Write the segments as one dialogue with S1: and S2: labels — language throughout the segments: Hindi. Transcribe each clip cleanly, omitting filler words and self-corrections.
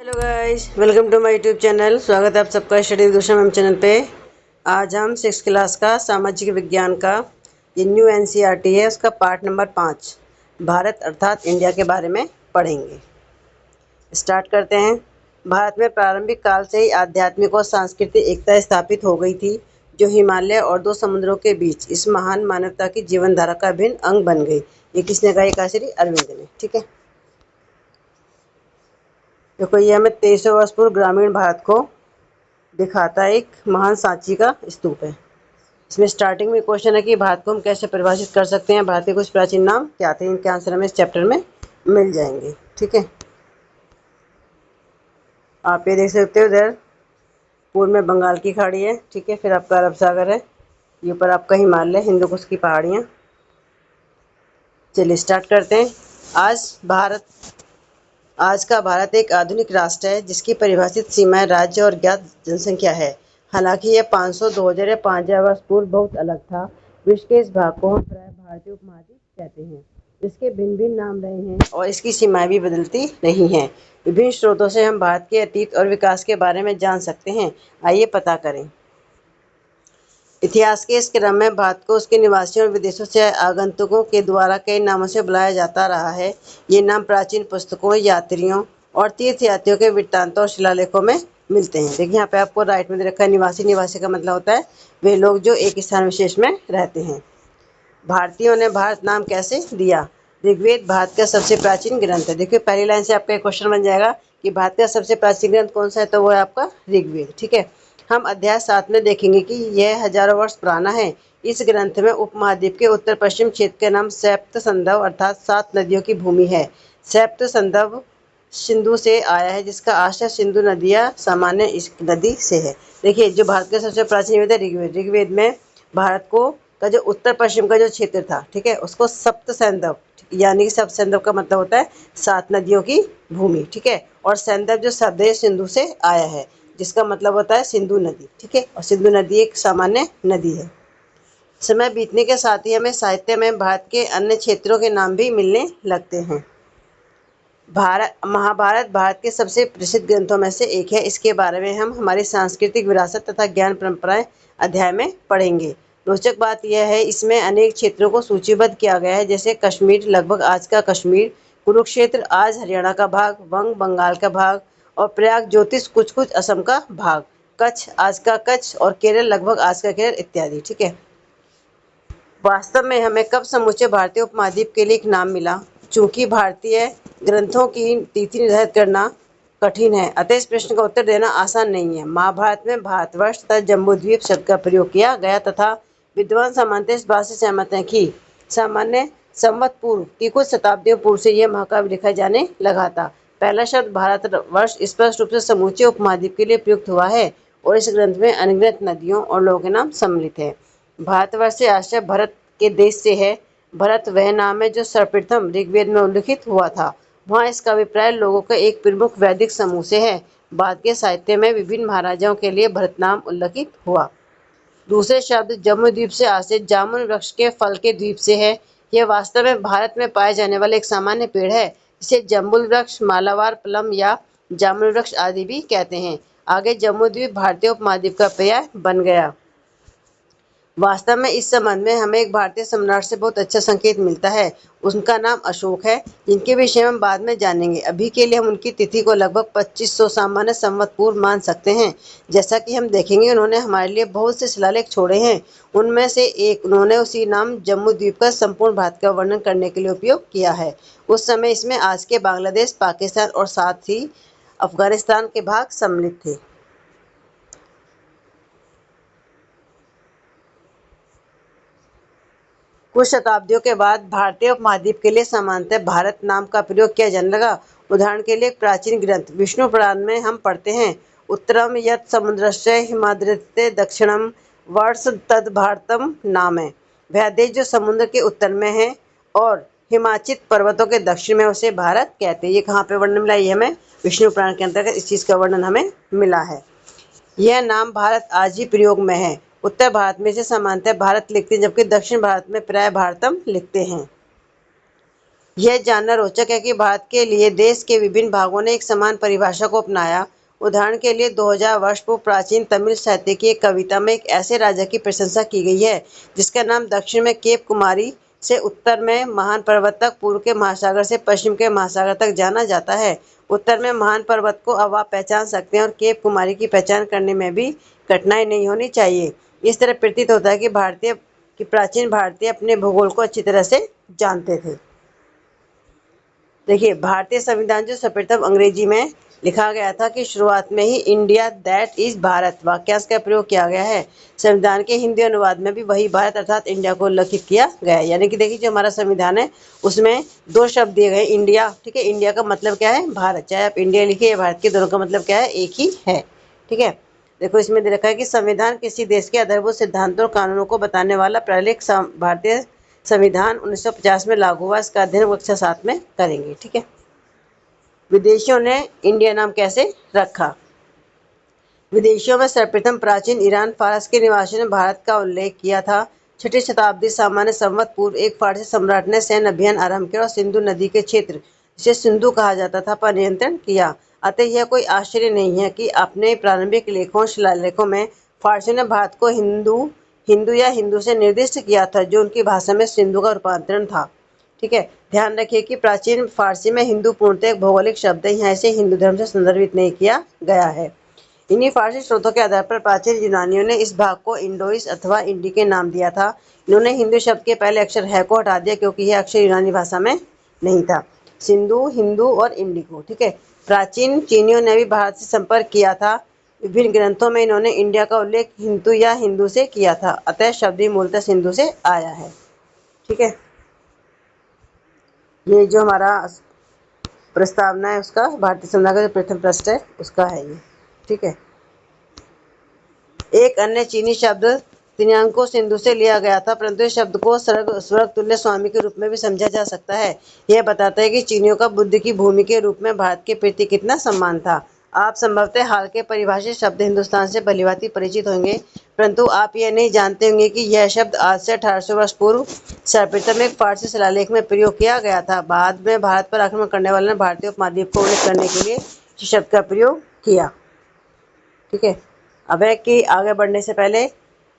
S1: Hello guys, welcome to my YouTube channel. स्वागत है आप सबका स्टडी दूसरा मैम चैनल पे। आज हम 6th क्लास का सामाजिक विज्ञान का ये न्यू एनसीईआरटी है, उसका पार्ट नंबर 5 भारत अर्थात इंडिया के बारे में पढ़ेंगे। स्टार्ट करते हैं। भारत में प्रारंभिक काल से ही आध्यात्मिक और सांस्कृतिक एकता स्थापित हो गई थी, जो हिमालय और दो समुद्रों के बीच इस महान मानवता की जीवन धारा का अभिन्न अंग बन गई। ये किसने कहा? ये कहा श्री अरविंद ने। ठीक है, देखो ये हमें 2300 वर्ष पूर्व ग्रामीण भारत को दिखाता है। एक महान सांची का स्तूप है। इसमें स्टार्टिंग में क्वेश्चन है कि भारत को हम कैसे परिभाषित कर सकते हैं, भारत के कुछ प्राचीन नाम क्या थे। इनके आंसर हमें इस चैप्टर में मिल जाएंगे। ठीक है, आप ये देख सकते हो, इधर पूर्व में बंगाल की खाड़ी है। ठीक है, फिर आपका अरब सागर है, ये ऊपर आपका हिमालय, हिंदू कुश की पहाड़ियाँ। चलिए स्टार्ट करते हैं। आज का भारत एक आधुनिक राष्ट्र है, जिसकी परिभाषित सीमाएं राज्य और ज्ञात जनसंख्या है। हालांकि यह 500, 2000 या 5000 वर्ष पूर्व बहुत अलग था। विश्व के इस भाग को हम प्राय भारतीय उपमहाद्वीप कहते हैं। इसके भिन्न भिन्न नाम रहे हैं और इसकी सीमाएं भी बदलती रही हैं। विभिन्न स्रोतों से हम भारत के अतीत और विकास के बारे में जान सकते हैं। आइए पता करें। इतिहास के इस क्रम में भारत को उसके निवासियों और विदेशों से आगंतुकों के द्वारा कई नामों से बुलाया जाता रहा है। ये नाम प्राचीन पुस्तकों, यात्रियों और तीर्थयात्रियों के वृत्तांतों और शिलालेखों में मिलते हैं। देखिए यहाँ पे आपको राइट में दे रखा है निवासी। निवासी का मतलब होता है वे लोग जो एक स्थान विशेष में रहते हैं। भारतीयों ने भारत नाम कैसे दिया? ऋग्वेद भारत का सबसे प्राचीन ग्रंथ है। देखिए पहली लाइन से आपका एक क्वेश्चन बन जाएगा कि भारत का सबसे प्राचीन ग्रंथ कौन सा है, तो वो है आपका ऋग्वेद। ठीक है, हम अध्याय 7 में देखेंगे कि यह हजारों वर्ष पुराना है। इस ग्रंथ में उपमहाद्वीप के उत्तर पश्चिम क्षेत्र का नाम सप्त संधव अर्थात 7 नदियों की भूमि है। सप्त संधव सिंधु से आया है, जिसका आश्रय सिंधु नदियाँ सामान्य इस नदी से है। देखिए जो भारत का सबसे प्राचीन वेद है ऋग्वेद। ऋग्वेद में भारत को का जो उत्तर पश्चिम का जो क्षेत्र था, ठीक है, उसको सप्त सैंधव, यानी कि सप्त सैंधव का मतलब होता है 7 नदियों की भूमि। ठीक है, और सैंधव जो शब्द है सिंधु से आया है, जिसका मतलब होता है सिंधु नदी। ठीक है, और सिंधु नदी एक सामान्य नदी है। समय बीतने के साथ ही हमें साहित्य में भारत के अन्य क्षेत्रों के नाम भी मिलने लगते हैं। महाभारत भारत के सबसे प्रसिद्ध ग्रंथों में से एक है। इसके बारे में हम हमारी सांस्कृतिक विरासत तथा ज्ञान परंपराएं अध्याय में पढ़ेंगे। रोचक बात यह है, इसमें अनेक क्षेत्रों को सूचीबद्ध किया गया है, जैसे कश्मीर लगभग आज का कश्मीर, कुरुक्षेत्र आज हरियाणा का भाग, वंग बंगाल का भाग और प्रयाग ज्योतिष कुछ कुछ असम का भाग, कच्छ आज का कच्छ और केरल लगभग आज का केरल इत्यादि। ठीक है, वास्तव में हमें कब समूचे भारतीय उपमहाद्वीप के लिए एक नाम मिला? चूंकि भारतीय ग्रंथों की तिथि निर्धारित करना कठिन है, अतः इस प्रश्न का उत्तर देना आसान नहीं है। महाभारत में भारतवर्ष तथा जम्बूद्वीप शब्द का प्रयोग किया गया तथा विद्वान सामान्यतः इस बात से सहमत हैं कि सामान्य संवत पूर्व की कुछ शताब्दियों पूर्व से यह महाकाव्य लिखा जाने लगा था। पहला शब्द भारतवर्ष स्पष्ट रूप से समूचे उपमहाद्वीप के लिए प्रयुक्त हुआ है और इस ग्रंथ में अनगिनत नदियों और लोगों के नाम सम्मिलित है। भारतवर्ष से आश्रय भरत के देश से है। भरत वह नाम है जो सर्वप्रथम ऋग्वेद में उल्लिखित हुआ था। वहाँ इसका अभिप्राय लोगों का एक प्रमुख वैदिक समूह से है। बाद के साहित्य में विभिन्न महाराजाओं के लिए भरत नाम उल्लिखित हुआ। दूसरे शब्द जम्बूद्वीप से आश्रित जामुन वृक्ष के फल के द्वीप से है। यह वास्तव में भारत में पाए जाने वाले एक सामान्य पेड़ है, जिसे जम्बुल वृक्ष, मालावार प्लम या जामुन वृक्ष आदि भी कहते हैं। आगे जम्बूद्वीप भारतीय उपमहाद्वीप का पर्याय बन गया। वास्तव में इस संबंध में हमें एक भारतीय सम्राट से बहुत अच्छा संकेत मिलता है। उनका नाम अशोक है, जिनके विषय में हम बाद में जानेंगे। अभी के लिए हम उनकी तिथि को लगभग 2500 सामान्य संवत पूर्व मान सकते हैं। जैसा कि हम देखेंगे, उन्होंने हमारे लिए बहुत से शिलालेख छोड़े हैं। उनमें से एक उन्होंने उसी नाम जम्बूद्वीप का संपूर्ण भारत का वर्णन करने के लिए उपयोग किया है। उस समय इसमें आज के बांग्लादेश, पाकिस्तान और साथ ही अफगानिस्तान के भाग सम्मिलित थे। कुछ शताब्दियों के बाद भारतीय उपमहाद्वीप के लिए सामान्यतः भारत नाम का प्रयोग किया जाने लगा। उदाहरण के लिए एक प्राचीन ग्रंथ विष्णु पुराण में हम पढ़ते हैं, उत्तरम यत् समुद्रस्य हिमाद्रिते दक्षिणम वर्ष तद भारतम नाम है। वह देश जो समुद्र के उत्तर में है और हिमाचित पर्वतों के दक्षिण में, उसे भारत कहते हैं। ये कहाँ पे वर्णन मिला? ये हमें विष्णु पुराण के अंतर्गत इस चीज़ का वर्णन हमें मिला है। यह नाम भारत आज ही प्रयोग में है। उत्तर भारत में से सामान्यतः भारत लिखते हैं, जबकि दक्षिण भारत में प्राय भारतम लिखते हैं। यह जानना रोचक है कि भारत के लिए देश के विभिन्न भागों ने एक समान परिभाषा को अपनाया। उदाहरण के लिए 2000 वर्ष पूर्व प्राचीन तमिल साहित्य की एक कविता में एक ऐसे राजा की प्रशंसा की गई है जिसका नाम दक्षिण में केप कुमारी से उत्तर में महान पर्वत तक, पूर्व के महासागर से पश्चिम के महासागर तक जाना जाता है। उत्तर में महान पर्वत को अब आप पहचान सकते हैं और केप कुमारी की पहचान करने में भी कठिनाई नहीं होनी चाहिए। इस तरह प्रतीत होता है कि प्राचीन भारतीय अपने भूगोल को अच्छी तरह से जानते थे। देखिए, भारतीय संविधान जो सर्वप्रथम अंग्रेजी में लिखा गया था कि शुरुआत में ही इंडिया दैट इज भारत वाक्यांश का प्रयोग किया गया है। संविधान के हिंदी अनुवाद में भी वही भारत अर्थात इंडिया को उल्लेखित किया गया है। यानी कि देखिए, जो हमारा संविधान है उसमें दो शब्द दिए गए, इंडिया, ठीक है। इंडिया का मतलब क्या है? भारत। चाहे आप इंडिया लिखिए या भारत के, दोनों का मतलब क्या है? एक ही है, ठीक है। देखो, इसमें दे रखा है कि संविधान किसी देश के आधारभूत सिद्धांतों और कानूनों को बताने वाला प्रारंभिक भारतीय संविधान 1950 में लागू हुआ। इसका अध्ययन कक्षा 7 में करेंगे, ठीक है। विदेशियों ने इंडिया नाम कैसे रखा? विदेशियों में सर्वप्रथम प्राचीन ईरान फारस के निवासियों ने भारत का उल्लेख किया था। 6ठी शताब्दी सामान्य संवत पूर्व एक फारसी सम्राट ने सैन्य अभियान आरंभ किया और सिंधु नदी के क्षेत्र, जिसे सिंधु कहा जाता था, पर नियंत्रण किया। अतः यह कोई आश्चर्य नहीं है कि अपने प्रारंभिक लेखों शिलालेखों में फारसियों ने भारत को हिंदू या हिंदू से निर्दिष्ट किया था, जो उनकी भाषा में सिंधु का रूपांतरण था, ठीक है। ध्यान रखिए कि प्राचीन फारसी में हिंदू पूर्णतः एक भौगोलिक शब्द है, यहाँ इसे हिंदू धर्म से संदर्भित नहीं किया गया है। इन्हीं फारसी स्रोतों के आधार पर प्राचीन यूनानियों ने इस भाग को इंडोइस अथवा इंडिके नाम दिया था। इन्होंने हिंदू शब्द के पहले अक्षर है को हटा दिया क्योंकि यह अक्षर यूनानी भाषा में नहीं था। सिंधु, हिंदू और इंडिको, ठीक है। प्राचीन चीनियों ने भी भारत से संपर्क किया था। विभिन्न ग्रंथों में इन्होंने इंडिया का उल्लेख हिंदू या हिंदू से किया था, अतः शब्द ही मूलतः सिंधु से आया है, ठीक है। ये जो हमारा प्रस्तावना है उसका, भारतीय संविधान का जो प्रथम पृष्ठ है उसका है ये, ठीक है। एक अन्य चीनी शब्द तिन्यांको सिंधु से लिया गया था, परंतु इस शब्द को स्वर्ग तुल्य स्वामी के रूप में भी समझा जा सकता है। यह बताता है कि चीनियों का बुद्ध की भूमि के रूप में भारत के प्रति कितना सम्मान था। आप संभवतः हाल के परिभाषित शब्द हिंदुस्तान से भलीभांति परिचित होंगे, परंतु आप यह नहीं जानते होंगे कि यह शब्द आज से 1800 वर्ष पूर्व सर्वप्रथम एक फारसी शिलालेख में प्रयोग किया गया था। बाद में भारत पर आक्रमण करने वालों ने भारतीय उपमहाद्वीप को उल्लेख करने के लिए इस शब्द का प्रयोग किया, ठीक है। अब है कि आगे बढ़ने से पहले,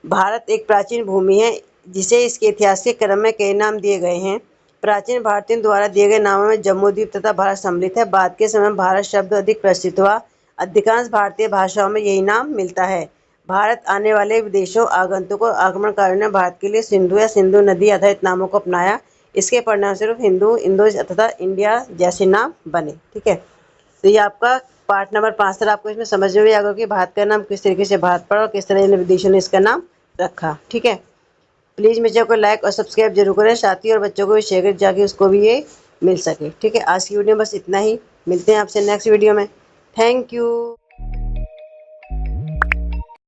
S1: भारत एक प्राचीन भूमि है जिसे इसके इतिहास के क्रम में कई नाम दिए गए हैं। प्राचीन भारतीयों द्वारा दिए गए नामों में जम्बूद्वीप तथा भारत सम्मिलित है। बाद के समय में भारत शब्द अधिक प्रचलित हुआ। अधिकांश भारतीय भाषाओं में यही नाम मिलता है। भारत आने वाले विदेशों, आगंतुकों, आक्रमणकारियों ने भारत के लिए सिंधु या सिंधु नदी आधारित नामों को अपनाया। इसके परिणामस्वरूप हिंदू, इंडो तथा इंडिया जैसे नाम बने, ठीक है। तो ये आपका पार्ट नंबर 5 था। आपको इसमें समझ में भी आ गया कि भारत का नाम किस तरीके से भारत पड़ा और किस तरह इन विदेशों ने इसका नाम रखा, ठीक है। प्लीज़ मेरे चैनल को लाइक और सब्सक्राइब जरूर करें, साथी और बच्चों को भी शेयर करें ताकि उसको भी ये मिल सके, ठीक है। आज की वीडियो में बस इतना ही। मिलते हैं आपसे नेक्स्ट वीडियो में। Thank you.